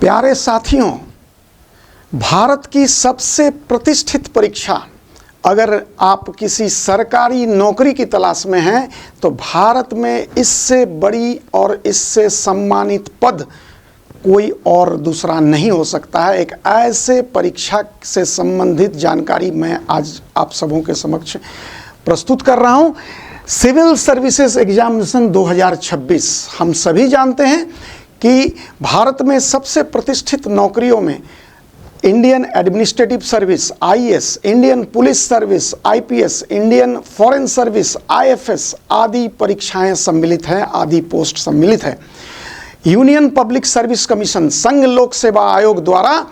प्यारे साथियों, भारत की सबसे प्रतिष्ठित परीक्षा, अगर आप किसी सरकारी नौकरी की तलाश में हैं तो भारत में इससे बड़ी और इससे सम्मानित पद कोई और दूसरा नहीं हो सकता है। एक ऐसे परीक्षा से संबंधित जानकारी मैं आज आप सबों के समक्ष प्रस्तुत कर रहा हूं। सिविल सर्विसेज एग्जामिनेशन 2026 हम सभी जानते हैं कि भारत में सबसे प्रतिष्ठित नौकरियों में Indian administrative service IAS, Indian police service IPS, Indian foreign service IFS आदि परीक्षाएं सम्मिलित हैं, आदि पोस्ट सम्मिलित है। यूनियन पब्लिक सर्विस कमीशन, संघ लोक सेवा आयोग द्वारा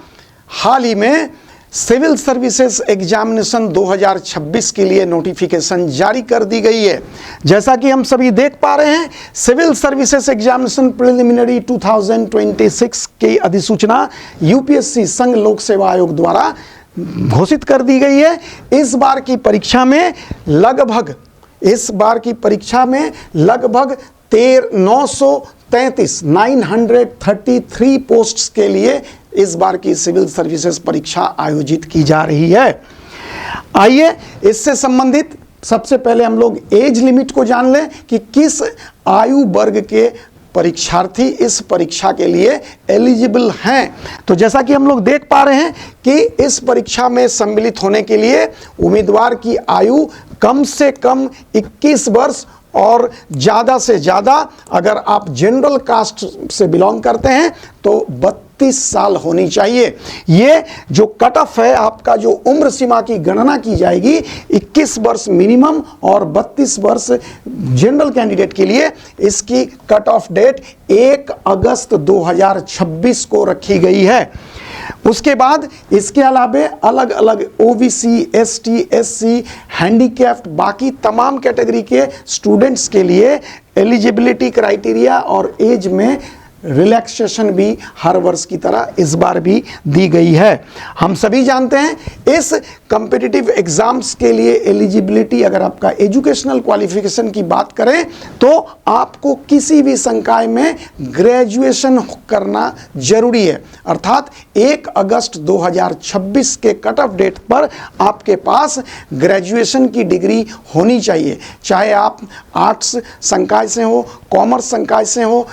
हाल ही में सिविल सर्विसेज एग्जामिनेशन 2026 के लिए नोटिफिकेशन जारी कर दी गई है। जैसा कि हम सभी देख पा रहे हैं, सिविल सर्विसेज एग्जामिनेशन प्रिलिमिनरी 2026 की अधिसूचना यूपीएससी संघ लोक सेवा आयोग द्वारा घोषित कर दी गई है। इस बार की परीक्षा में लगभग 933 पोस्ट्स के लिए इस बार की सिविल सर्विसेज परीक्षा आयोजित की जा रही है। आइए इससे संबंधित सबसे पहले हम लोग एज लिमिट को जान लें कि किस आयु वर्ग के परीक्षार्थी इस परीक्षा के लिए एलिजिबल हैं। तो जैसा कि हम लोग देख पा रहे हैं कि इस परीक्षा में सम्मिलित होने के लिए उम्मीदवार की आयु कम से कम 21 वर्ष और ज़्यादा से ज़्यादा अगर आप जनरल कास्ट से बिलोंग करते हैं तो 32 साल होनी चाहिए। ये जो कट ऑफ है, आपका जो उम्र सीमा की गणना की जाएगी 21 वर्ष मिनिमम और 32 वर्ष जनरल कैंडिडेट के लिए, इसकी कट ऑफ डेट 1 अगस्त 2026 को रखी गई है। उसके बाद इसके अलावे अलग अलग ओबीसी, एसटी, एससी, हैंडीकैप्ड बाकी तमाम कैटेगरी के स्टूडेंट्स के लिए एलिजिबिलिटी क्राइटेरिया और एज में रिलैक्सेशन भी हर वर्ष की तरह इस बार भी दी गई है। हम सभी जानते हैं इस कॉम्पिटिटिव एग्जाम्स के लिए एलिजिबिलिटी, अगर आपका एजुकेशनल क्वालिफिकेशन की बात करें तो आपको किसी भी संकाय में ग्रेजुएशन करना जरूरी है। अर्थात 1 अगस्त 2026 के कट ऑफ डेट पर आपके पास ग्रेजुएशन की डिग्री होनी चाहिए, चाहे आप आर्ट्स संकाय से हो, कॉमर्स संकाय से हो,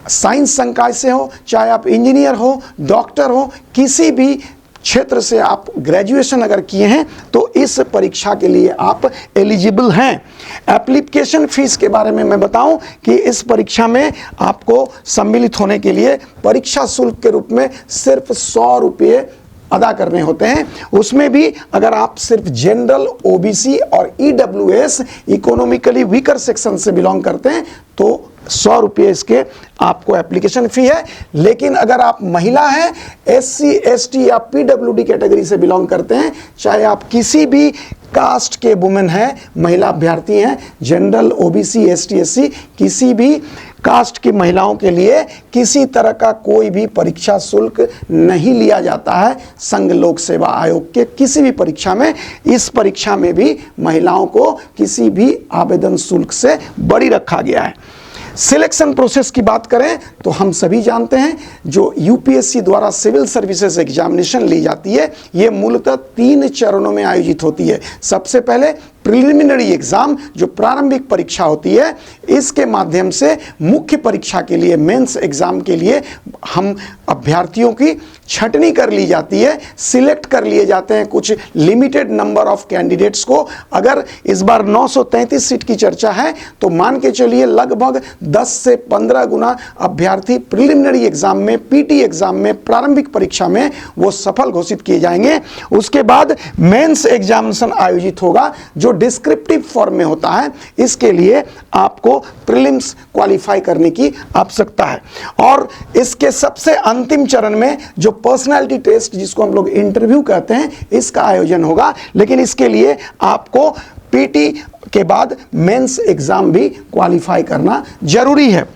साइंस संकाय से हो, चाहे आप इंजीनियर हो, डॉक्टर हो, किसी भी क्षेत्र से आप ग्रेजुएशन अगर किए हैं तो इस परीक्षा के लिए आप एलिजिबल हैं। एप्लीकेशन फीस के बारे में मैं बताऊं कि इस परीक्षा में आपको सम्मिलित होने के लिए परीक्षा शुल्क के रूप में सिर्फ 100 रुपये अदा करने होते हैं। उसमें भी अगर आप सिर्फ जनरल, ओबीसी और ईडब्ल्यूएस इकोनॉमिकली वीकर सेक्शन से बिलोंग करते हैं तो 100 रुपये इसके आपको एप्लीकेशन फ़ी है। लेकिन अगर आप महिला हैं, एससी, एसटी या पीडब्ल्यूडी कैटेगरी से बिलोंग करते हैं, चाहे आप किसी भी कास्ट के वुमेन हैं, महिला अभ्यर्थी हैं, जनरल, ओबीसी, एसटी, एससी, किसी भी कास्ट की महिलाओं के लिए किसी तरह का कोई भी परीक्षा शुल्क नहीं लिया जाता है संघ लोक सेवा आयोग के किसी भी परीक्षा में। इस परीक्षा में भी महिलाओं को किसी भी आवेदन शुल्क से बरी रखा गया है। सिलेक्शन प्रोसेस की बात करें तो हम सभी जानते हैं जो यूपीएससी द्वारा सिविल सर्विसेज एग्जामिनेशन ली जाती है, ये मूलतः 3 चरणों में आयोजित होती है। सबसे पहले प्रिलिमिनरी एग्जाम जो प्रारंभिक परीक्षा होती है, इसके माध्यम से मुख्य परीक्षा के लिए, मेंस एग्जाम के लिए हम अभ्यर्थियों की छटनी कर ली जाती है, सिलेक्ट कर लिए जाते हैं कुछ लिमिटेड नंबर ऑफ कैंडिडेट्स को। अगर इस बार 933 सीट की चर्चा है तो मान के चलिए लगभग 10 से 15 गुना अभ्यर्थी प्रिलिमिनरी एग्जाम में, पीटी एग्जाम में, प्रारंभिक परीक्षा में वो सफल घोषित किए जाएंगे। उसके बाद मेंस एग्जामिनेशन आयोजित होगा जो डिस्क्रिप्टिव फॉर्म में होता है। इसके लिए आपको प्रीलिम्स क्वालिफाई करने की आवश्यकता है। और इसके सबसे अंतिम चरण में जो पर्सनालिटी टेस्ट, जिसको हम लोग इंटरव्यू कहते हैं, इसका आयोजन होगा। लेकिन इसके लिए आपको पीटी के बाद मेंस एग्जाम भी क्वालिफाई करना जरूरी है।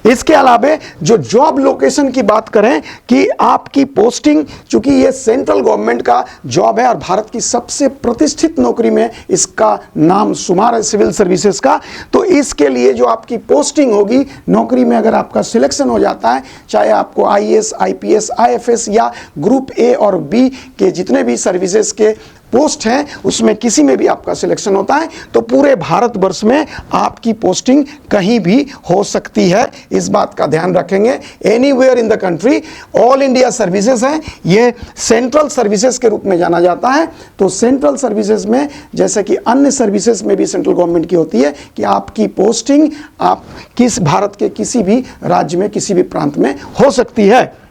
इसके अलावा जो जॉब लोकेशन की बात करें कि आपकी पोस्टिंग, चूंकि ये सेंट्रल गवर्नमेंट का जॉब है और भारत की सबसे प्रतिष्ठित नौकरी में इसका नाम शुमार है सिविल सर्विसेज का, तो इसके लिए जो आपकी पोस्टिंग होगी नौकरी में, अगर आपका सिलेक्शन हो जाता है, चाहे आपको आईएएस, आईपीएस, आईएफएस या ग्रुप ए और बी के जितने भी सर्विसेज के पोस्ट हैं उसमें किसी में भी आपका सिलेक्शन होता है, तो पूरे भारतवर्ष में आपकी पोस्टिंग कहीं भी हो सकती है। इस बात का ध्यान रखेंगे। Anywhere in the country, all India services है, ये सेंट्रल सर्विसेज के रूप में जाना जाता है। तो सेंट्रल सर्विसेज में, जैसे कि अन्य सर्विसेज में भी सेंट्रल गवर्नमेंट की होती है, कि आपकी पोस्टिंग आप किस भारत के किसी भी राज्य में, किसी भी प्रांत में हो सकती है।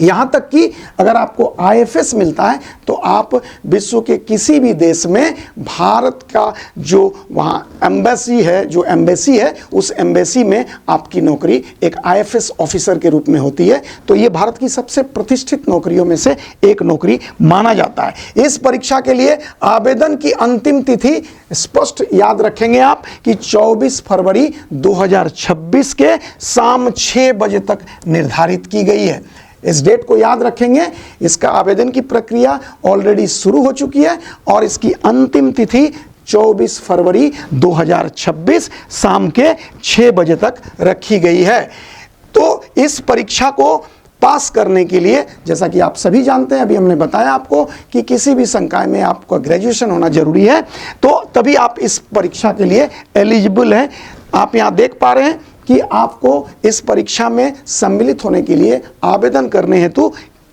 यहां तक कि अगर आपको आईएफएस मिलता है तो आप विश्व के किसी भी देश में भारत का जो वहां एम्बेसी है, जो एम्बेसी है, उस एम्बेसी में आपकी नौकरी एक आईएफएस ऑफिसर के रूप में होती है। तो ये भारत की सबसे प्रतिष्ठित नौकरियों में से एक नौकरी माना जाता है। इस परीक्षा के लिए आवेदन की अंतिम तिथि स्पष्ट याद रखेंगे आप कि 24 फरवरी 2026 के शाम 6 बजे तक निर्धारित की गई है। इस डेट को याद रखेंगे। इसका आवेदन की प्रक्रिया ऑलरेडी शुरू हो चुकी है और इसकी अंतिम तिथि 24 फरवरी 2026 शाम के 6 बजे तक रखी गई है। तो इस परीक्षा को पास करने के लिए, जैसा कि आप सभी जानते हैं, अभी हमने बताया आपको कि किसी भी संकाय में आपका ग्रेजुएशन होना जरूरी है, तो तभी आप इस परीक्षा के लिए एलिजिबल हैं। आप यहाँ देख पा रहे हैं कि आपको इस परीक्षा में सम्मिलित होने के लिए आवेदन करने हेतु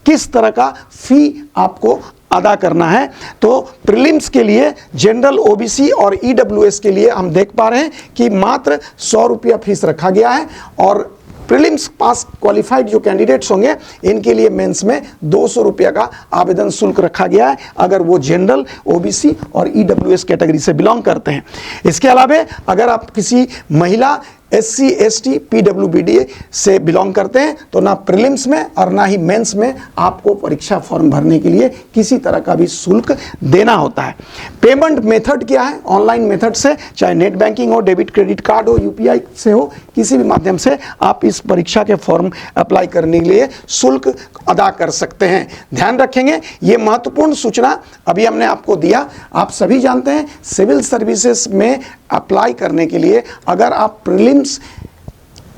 किस तरह का फी आपको अदा करना है। तो प्रीलिम्स के लिए जनरल, ओबीसी और ईडब्ल्यूएस के लिए हम देख पा रहे हैं कि मात्र 100 रुपया फीस रखा गया है और प्रीलिम्स पास क्वालिफाइड जो कैंडिडेट्स होंगे इनके लिए मेंस में 200 रुपया का आवेदन शुल्क रखा गया है, अगर वो जनरल, ओबीसी और ईडब्ल्यूएस कैटेगरी से बिलोंग करते हैं। इसके अलावा अगर आप किसी महिला, एससी, एसटी, पीडब्ल्यूबीडी से बिलोंग करते हैं तो ना प्रीलिम्स में और ना ही मेंस में आपको परीक्षा फॉर्म भरने के लिए किसी तरह का भी शुल्क देना होता है। पेमेंट मेथड क्या है? ऑनलाइन मेथड से, चाहे नेट बैंकिंग हो, डेबिट क्रेडिट कार्ड हो, यूपीआई से हो, किसी भी माध्यम से आप इस परीक्षा के फॉर्म अप्लाई करने के लिए शुल्क अदा कर सकते हैं। ध्यान रखेंगे, ये महत्वपूर्ण सूचना अभी हमने आपको दिया। आप सभी जानते हैं सिविल सर्विसेज में अप्लाई करने के लिए अगर आप प्रीलिम्स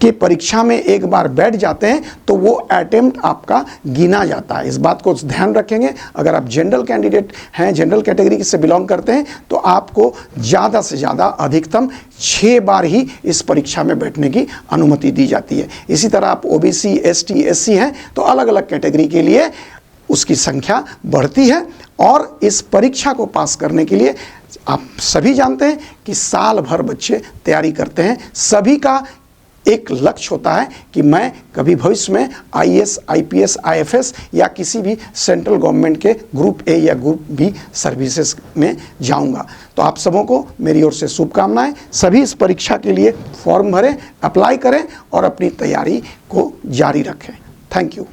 की परीक्षा में एक बार बैठ जाते हैं तो वो अटेम्प्ट आपका गिना जाता है। इस बात को ध्यान रखेंगे। अगर आप जनरल कैंडिडेट हैं, जनरल कैटेगरी से बिलोंग करते हैं, तो आपको ज़्यादा से ज़्यादा अधिकतम 6 बार ही इस परीक्षा में बैठने की अनुमति दी जाती है। इसी तरह आप ओबीसी, एसटी, एससी हैं तो अलग अलग कैटेगरी के लिए उसकी संख्या बढ़ती है। और इस परीक्षा को पास करने के लिए आप सभी जानते हैं कि साल भर बच्चे तैयारी करते हैं। सभी का एक लक्ष्य होता है कि मैं कभी भविष्य में आईएएस, आईपीएस, आईएफएस या किसी भी सेंट्रल गवर्नमेंट के ग्रुप ए या ग्रुप बी सर्विसेज में जाऊंगा। तो आप सबों को मेरी ओर से शुभकामनाएं। सभी इस परीक्षा के लिए फॉर्म भरें, अप्लाई करें और अपनी तैयारी को जारी रखें। Thank you.